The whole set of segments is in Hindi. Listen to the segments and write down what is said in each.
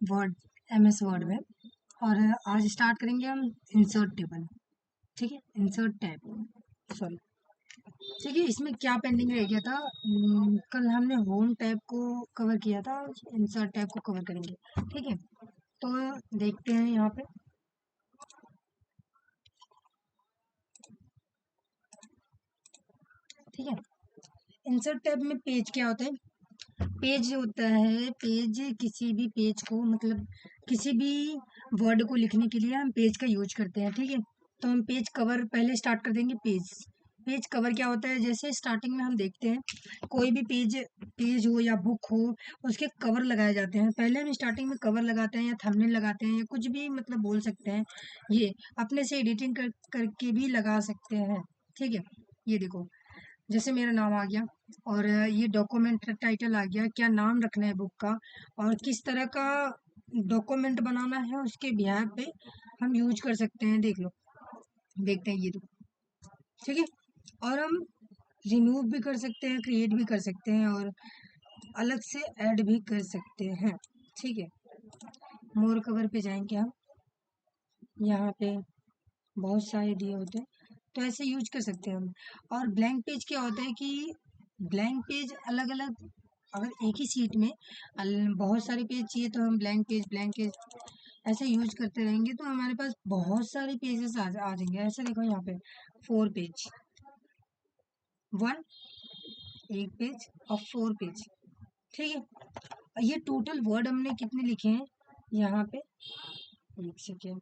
वर्ड MS वर्ड में। और आज स्टार्ट करेंगे हम इंसर्ट टेबल। ठीक है, इंसर्ट टैब, सॉरी। ठीक है, इसमें क्या पेंडिंग रह गया था? कल हमने होम टैब को कवर किया था, इंसर्ट टैब को कवर करेंगे। ठीक है, तो देखते हैं यहाँ पे। ठीक है, इंसर्ट टैब में पेज क्या होता है? पेज होता है, पेज किसी भी पेज को, मतलब किसी भी वर्ड को लिखने के लिए हम पेज का यूज करते हैं। ठीक है, तो हम पेज कवर पहले स्टार्ट कर देंगे। पेज पेज कवर क्या होता है? जैसे स्टार्टिंग में हम देखते हैं कोई भी पेज पेज हो या बुक हो, उसके कवर लगाए जाते हैं। पहले हम स्टार्टिंग में कवर लगाते हैं या थंबनेल लगाते हैं या कुछ भी मतलब बोल सकते हैं। ये अपने से एडिटिंग करके भी लगा सकते हैं। ठीक है, ये देखो, जैसे मेरा नाम आ गया और ये डॉक्यूमेंट टाइटल आ गया, क्या नाम रखना है बुक का और किस तरह का डॉक्यूमेंट बनाना है, उसके बिहार पे हम यूज कर सकते हैं। देख लो, देखते हैं ये तो। ठीक है, और हम रिमूव भी कर सकते हैं, क्रिएट भी कर सकते हैं और अलग से ऐड भी कर सकते हैं। ठीक है, मोर कवर पे जाएंगे हम। यहाँ पे बहुत सारे दिए होते हैं, तो ऐसे यूज कर सकते हैं हम। और ब्लैंक पेज क्या होता है कि ब्लैंक पेज अलग अलग, अगर एक ही सीट में बहुत सारे पेज चाहिए तो हम ब्लैंक पेज ऐसे यूज करते रहेंगे तो हमारे पास बहुत सारे पेजेस आ जाएंगे। ऐसे देखो यहाँ पे 4 पेज, 1 एक पेज और 4 पेज। ठीक है, ये टोटल वर्ड हमने कितने लिखे हैं यहाँ पे? एक सेकेंड,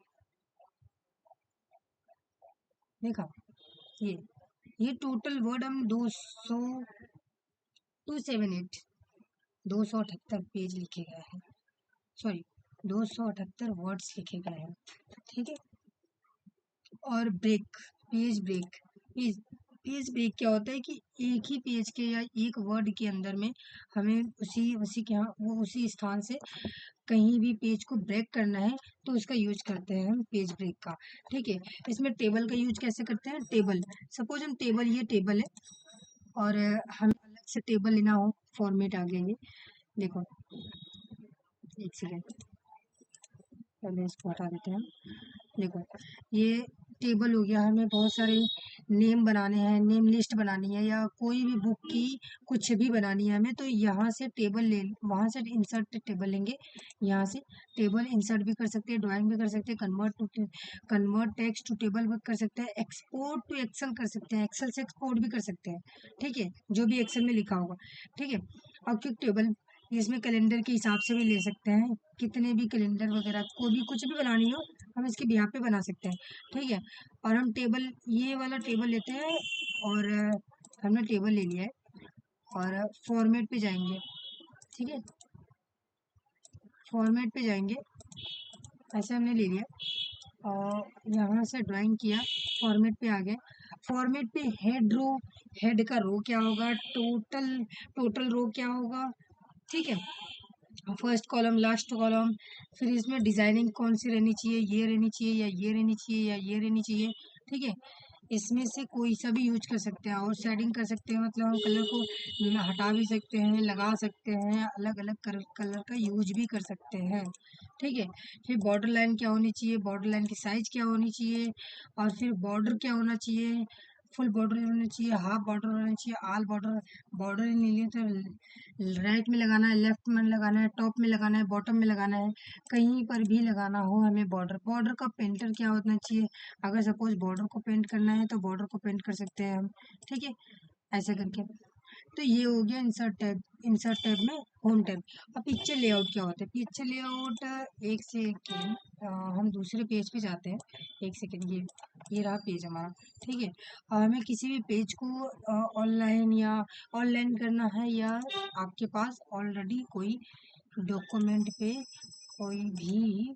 देखा, ये टोटल वर्ड हम 278 278 पेज लिखे गए हैं, सॉरी 278 वर्ड्स लिखे गए हैं। ठीक है, और break, page break, page page break क्या होता है कि एक ही पेज के या एक वर्ड के अंदर में हमें उसी उसी के यहाँ वो उसी स्थान से कहीं भी पेज को ब्रेक करना है तो उसका यूज करते हैं हम पेज ब्रेक का। ठीक है, इसमें टेबल का यूज कैसे करते हैं? टेबल, सपोज हम टेबल, ये टेबल है और हम अलग से टेबल लेना हो, फॉर्मेट आ गया ये, देखो, एक सेकेंड, पहले इसको हटा देते हैं। देखो, ये टेबल हो गया, हमें बहुत सारे नेम बनाने हैं, नेम लिस्ट बनानी है या कोई भी बुक की कुछ भी बनानी है हमें, तो यहाँ से टेबल ले, वहाँ से इंसर्ट टेबल लेंगे, यहाँ से टेबल इंसर्ट भी कर सकते हैं, ड्राइंग भी कर सकते हैं, कन्वर्ट टेक्स्ट टू टेबल भी कर सकते हैं, एक्सपोर्ट टू एक्सेल कर सकते हैं, एक्सेल से एक्सपोर्ट भी कर सकते हैं। ठीक है, जो भी एक्सेल में लिखा होगा। ठीक है, और क्विक टेबल, इसमें कैलेंडर के हिसाब से भी ले सकते हैं, कितने भी कैलेंडर वगैरह को भी कुछ भी बनानी हो हम इसके बिहाफ पे बना सकते हैं। ठीक है, और हम टेबल, ये वाला टेबल लेते हैं और हमने टेबल ले लिया है और फॉर्मेट पे जाएंगे। ठीक है, फॉर्मेट पे जाएंगे, ऐसे हमने ले लिया और यहाँ से ड्राइंग किया, फॉर्मेट पे आ गए। फॉर्मेट पे हेड रो, हेड का रो क्या होगा, टोटल रो क्या होगा। ठीक है, फर्स्ट कॉलम, लास्ट कॉलम, फिर इसमें डिजाइनिंग कौन सी रहनी चाहिए, ये रहनी चाहिए या ये रहनी चाहिए या ये रहनी चाहिए। ठीक है, इसमें से कोई सा भी यूज कर सकते हैं और शेडिंग कर सकते हैं, मतलब हम कलर को हटा भी सकते हैं, लगा सकते हैं, अलग अलग कलर का यूज भी कर सकते हैं। ठीक है, फिर बॉर्डर लाइन क्या होनी चाहिए, बॉर्डर लाइन की साइज क्या होनी चाहिए, और फिर बॉर्डर क्या होना चाहिए, फुल बॉर्डर होना चाहिए, हाफ बॉर्डर होना चाहिए, ऑल बॉर्डर। बॉर्डर नहीं लिए तो राइट में लगाना है, लेफ्ट में लगाना है, टॉप में लगाना है, बॉटम में लगाना है, कहीं पर भी लगाना हो हमें बॉर्डर। बॉर्डर का पेंटर क्या होना चाहिए, अगर सपोज बॉर्डर को पेंट करना है तो बॉर्डर को पेंट कर सकते हैं हम। ठीक है, ऐसे करके। तो ये हो गया इंसर्ट टैब। इंसर्ट टैब में होम टैब। अब पिक्चर लेआउट क्या होता है? पिक्चर लेआउट, एक सेकेंड, हम दूसरे पेज पे जाते हैं। एक सेकेंड, ये रहा पेज हमारा। ठीक है, हमें किसी भी पेज को ऑनलाइन करना है या आपके पास ऑलरेडी कोई डॉक्यूमेंट पे कोई भी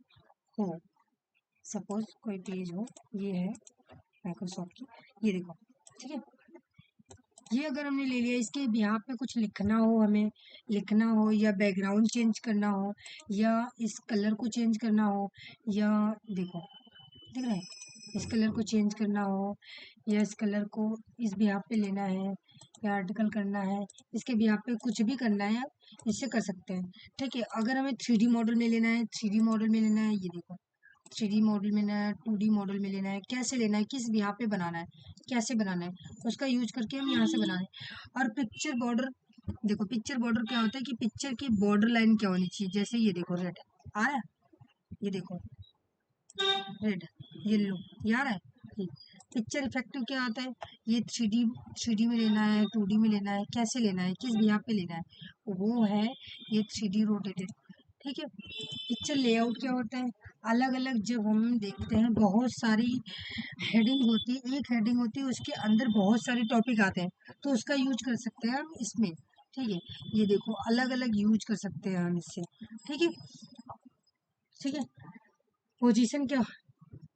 हो, सपोज कोई पेज हो, ये है माइक्रोसॉफ्ट की, ये देखो। ठीक है, ये अगर हमने ले लिया, इसके बिहाफ पे कुछ लिखना हो, हमें लिखना हो या बैकग्राउंड चेंज करना हो या इस कलर को चेंज करना हो, या देखो, दिख रहा है, इस कलर को चेंज करना हो या इस कलर को इस बिहाफ पे लेना है या आर्टिकल करना है, इसके बिहाफ पे कुछ भी करना है, इससे कर सकते हैं। ठीक है, अगर हमें 3D मॉडल में लेना है, 3D मॉडल में लेना है, ये देखो 3D मॉडल में लेना है, 2D मॉडल में लेना है, कैसे लेना है, किस यहाँ पे बनाना है, कैसे बनाना है, उसका यूज करके हम यहाँ से बना रहे हैं। और पिक्चर बॉर्डर, देखो पिक्चर बॉर्डर क्या होता है कि पिक्चर की बॉर्डर लाइन क्या होनी चाहिए, जैसे ये देखो रेड आ रहा है, ये देखो रेड येलो ये आ रहा है। ठीक, पिक्चर इफेक्टिव क्या आता है, ये थ्री डी में लेना है, 2D में लेना है, कैसे लेना है, किस यहाँ पे लेना है, वो है ये 3D रोटेटेड। ठीक है, पिक्चर लेआउट क्या होता है, अलग अलग जब हम देखते हैं बहुत सारी हेडिंग होती है, एक हेडिंग होती है उसके अंदर बहुत सारे टॉपिक आते हैं, तो उसका यूज कर सकते हैं हम इसमें। ठीक है, ये देखो अलग अलग यूज कर सकते हैं हम इससे। ठीक है, ठीक है, पोजीशन क्या,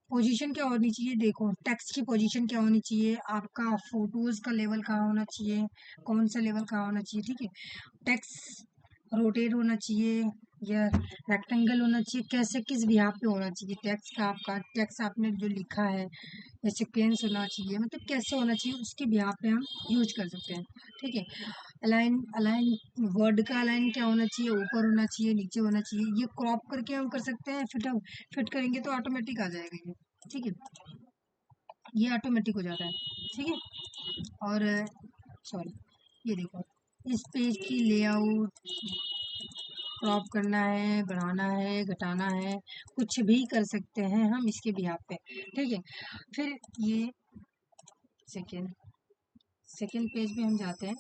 पोजीशन क्या होनी चाहिए, देखो टेक्स्ट की पोजीशन क्या होनी चाहिए, आपका फोटोज का लेवल कहाँ होना चाहिए, कौन सा लेवल कहाँ होना चाहिए। ठीक है, टेक्स्ट रोटेट होना चाहिए या रेक्टेंगल होना चाहिए, कैसे किस भी यहाँ पे होना चाहिए टेक्स्ट का, आपका टेक्स्ट आपने जो लिखा है या सिक्वेंस होना चाहिए, मतलब कैसे होना चाहिए उसके भी यहाँ पे हम यूज कर सकते हैं। ठीक है, अलाइन अलाइन वर्ड का अलाइन क्या होना चाहिए, ऊपर होना चाहिए, नीचे होना चाहिए, ये क्रॉप करके हम कर सकते हैं, फिट करेंगे तो ऑटोमेटिक आ जाएगा ये। ठीक है, ये ऑटोमेटिक हो जाता है। ठीक है, और सॉरी ये देखो इस पेज की लेआउट क्रॉप करना है, बढ़ाना है, घटाना है, कुछ भी कर सकते हैं हम इसके बिहाफ पे। ठीक है, फिर ये सेकेंड सेकेंड पेज में हम जाते हैं,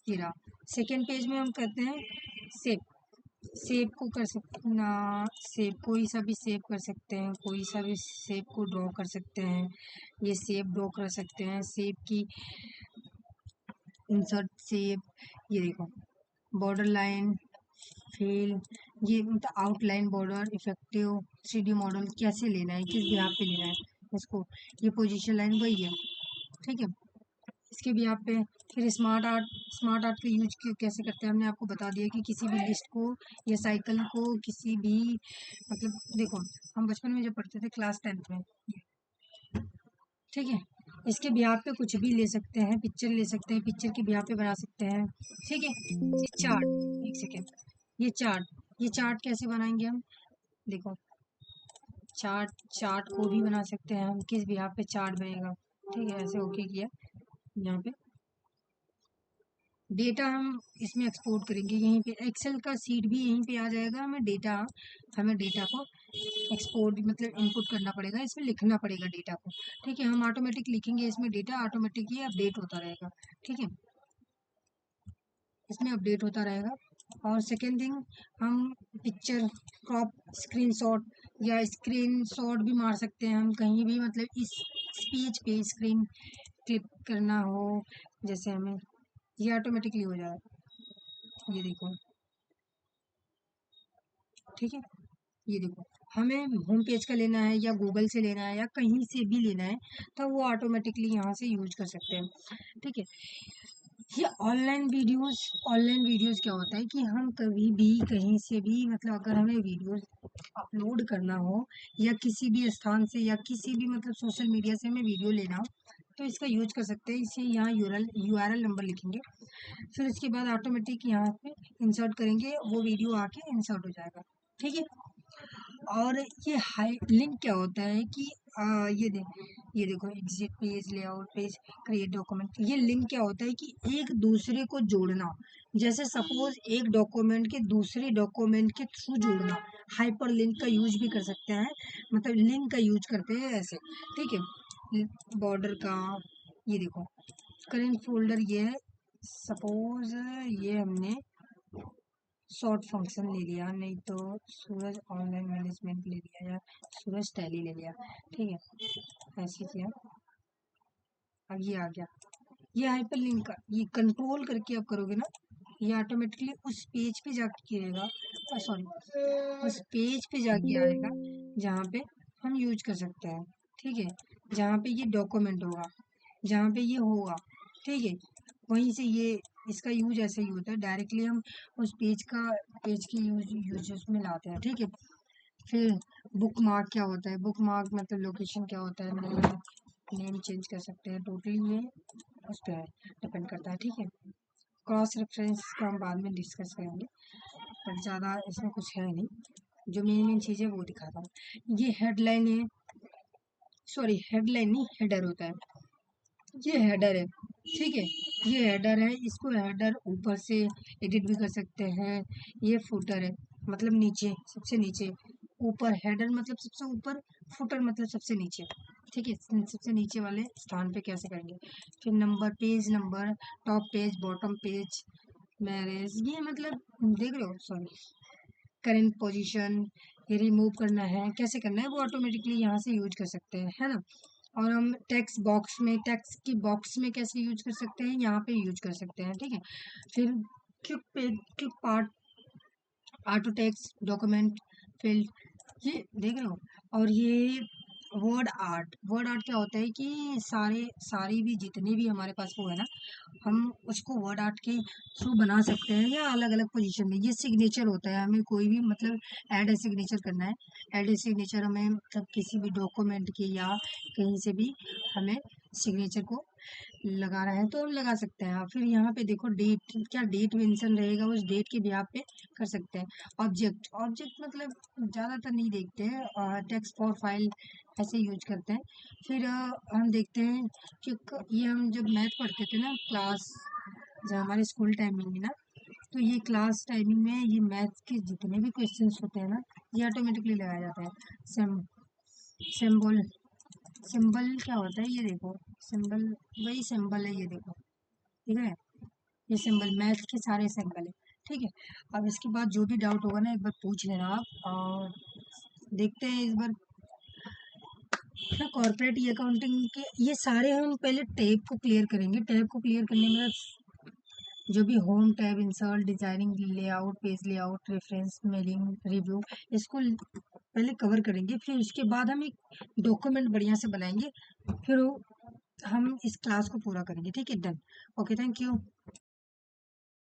ये रहा सेकेंड पेज में हम करते हैं सेव। सेव को कर सकना, सेव कोई सा भी सेव कर सकते हैं, कोई सा भी सेव को ड्रॉ कर सकते हैं, ये सेव ड्रॉ कर सकते हैं, सेव की इंसर्ट सेव, ये देखो बॉर्डर लाइन फिल, ये मतलब outline border effective 3D model कैसे लेना है, किस बिहाफ पे लेना है इसको, ये पोजीशन लाइन वही है। ठीक है, इसके भी यहाँ पे फिर स्मार्ट आर्ट का यूज कैसे करते हैं, हमने आपको बता दिया कि किसी भी लिस्ट को या साइकिल को किसी भी, मतलब देखो हम बचपन में जब पढ़ते थे क्लास 10th में। ठीक है, इसके ब्याह पे कुछ भी ले सकते हैं, पिक्चर ले सकते हैं, पिक्चर के ब्याह पे बना सकते हैं। ठीक है, ये चार्ट, एक सेकेंड, ये चार्ट कैसे बनाएंगे हम, देखो चार्ट को भी बना सकते हैं हम, किस ब्याह पे चार्ट बनेगा। ठीक है, ऐसे ओके किया, यहाँ पे डेटा हम इसमें एक्सपोर्ट करेंगे, यहीं पे एक्सेल का सीट भी यहीं पे आ जाएगा, हमें डेटा को एक्सपोर्ट मतलब इनपुट करना पड़ेगा, इसमें लिखना पड़ेगा डेटा को। ठीक है, हम ऑटोमेटिक लिखेंगे इसमें, डेटा ऑटोमेटिक ही अपडेट होता रहेगा। ठीक है, इसमें अपडेट होता रहेगा। और सेकेंड थिंग, हम पिक्चर क्रॉप स्क्रीनशॉट या स्क्रीनशॉट भी मार सकते हैं हम कहीं भी, मतलब इस स्पीच पे स्क्रीन क्लिक करना हो, जैसे हमें ये ऑटोमेटिकली हो जाए, ये देखो। ठीक है, ये देखो हमें होम पेज का लेना है या गूगल से लेना है या कहीं से भी लेना है, तो वो ऑटोमेटिकली यहाँ से यूज कर सकते हैं। ठीक है, ये ऑनलाइन वीडियोस क्या होता है कि हम कभी भी कहीं से भी, मतलब अगर हमें वीडियोस अपलोड करना हो या किसी भी स्थान से या किसी भी मतलब सोशल मीडिया से हमें वीडियो लेना हो, तो इसका यूज कर सकते हैं। इसे यहाँ यूआरएल नंबर लिखेंगे, फिर उसके बाद ऑटोमेटिक यहाँ पे इंसर्ट करेंगे, वो वीडियो आके इंसर्ट हो जाएगा। ठीक है, और ये हाई लिंक क्या होता है कि ये देखो exit page, layout page, create document, ये लिंक क्या होता है कि एक दूसरे को जोड़ना, जैसे सपोज एक डॉक्यूमेंट के दूसरे डॉक्यूमेंट के थ्रू जोड़ना, हाइपर लिंक का यूज भी कर सकते हैं, मतलब लिंक का यूज करते हैं ऐसे। ठीक है, बॉर्डर का, ये देखो करेंट फोल्डर ये है, सपोज ये हमने शॉर्ट फंक्शन ले लिया, नहीं तो सूरज ऑनलाइन मैनेजमेंट ले लिया या सूरज टैली ले लिया। ठीक है, ऐसे किया, अब ये आ गया, ये हाइपर लिंक का, ये कंट्रोल करके आप करोगे ना, ये ऑटोमेटिकली उस पेज पे जाके गिरेगा, सॉरी उस पेज पे जाके आएगा जहाँ पे हम यूज कर सकते हैं। ठीक है, जहाँ पे ये डॉक्यूमेंट होगा, जहाँ पे ये होगा। ठीक है, वहीं से ये इसका यूज ऐसे ही होता है, डायरेक्टली हम उस पेज की यूज में लाते हैं। ठीक है, फिर बुक मार्क क्या होता है, बुक मार्क मतलब लोकेशन क्या होता है, नेम चेंज कर सकते हैं, टोटली ये उस पर डिपेंड करता है। ठीक है, क्रॉस रेफरेंस का हम बाद में डिस्कस करेंगे, बट ज़्यादा इसमें कुछ है नहीं, जो मेन मेन चीज़ें वो दिखाता हूँ। ये हेडलाइन है, सॉरी हेडलाइन नहीं, हेडर होता है, ये हेडर है, ठीक है, ये हेडर है, इसको हेडर ऊपर से एडिट भी कर सकते हैं। ये फुटर है, मतलब नीचे, सबसे नीचे, ऊपर हेडर मतलब सबसे ऊपर, फुटर मतलब सबसे नीचे, ठीक है, सबसे नीचे वाले स्थान पे कैसे करेंगे। फिर number, page number, top page, bottom page, marriage, ये मतलब देख रहे हो, सॉरी, करंट पोजीशन, ये रिमूव करना है, कैसे करना है वो ऑटोमेटिकली यहाँ से यूज कर सकते हैं, है ना। और हम टेक्स्ट बॉक्स में, टेक्स्ट की बॉक्स में कैसे यूज कर सकते हैं, यहाँ पे यूज कर सकते हैं, ठीक है। फिर click page, click part, auto text, document, field, ये देख रहे हो। और ये वर्ड आर्ट, वर्ड आर्ट क्या होता है कि सारी भी जितने भी हमारे पास वो है ना, हम उसको वर्ड आर्ट के थ्रू बना सकते हैं या अलग अलग पोजीशन में। ये सिग्नेचर होता है, हमें कोई भी मतलब ऐड ए सिग्नेचर करना है, ऐड ए सिग्नेचर हमें मतलब किसी भी डॉक्यूमेंट के या कहीं से भी हमें सिग्नेचर को लगाना है तो हम लगा सकते हैं। फिर यहाँ पे देखो डेट, क्या डेट मेंशन रहेगा, उस डेट के बिहाफ पे कर सकते हैं। ऑब्जेक्ट, ऑब्जेक्ट मतलब ज़्यादातर नहीं देखते हैं, टेक्स्ट फॉर फाइल ऐसे यूज करते हैं। फिर हम देखते हैं कि ये हम जब मैथ पढ़ते थे ना क्लास, जब हमारे स्कूल टाइमिंग में ना, तो ये क्लास टाइमिंग में ये मैथ के जितने भी क्वेश्चंस होते हैं ना, ये ऑटोमेटिकली लगाया जाता है। सिंबल, सिंबल क्या होता है, ये देखो, सिंबल, वही सिंबल है, ये देखो, ठीक है, ये सिंबल मैथ के सारे सिंबल है, ठीक है। अब इसके बाद जो भी डाउट होगा ना, एक बार पूछ लेना आप, और देखते हैं इस बार ना कॉर्पोरेट ई अकाउंटिंग के ये सारे हम पहले टैब को क्लियर करेंगे। टैब को क्लियर करने में जो भी home tab, insert, designing, layout, page layout, reference, mailing, review, इसको पहले कवर करेंगे। फिर उसके बाद हम एक डॉक्यूमेंट बढ़िया से बनाएंगे, फिर हम इस क्लास को पूरा करेंगे, ठीक है, डन, ओके, थैंक यू।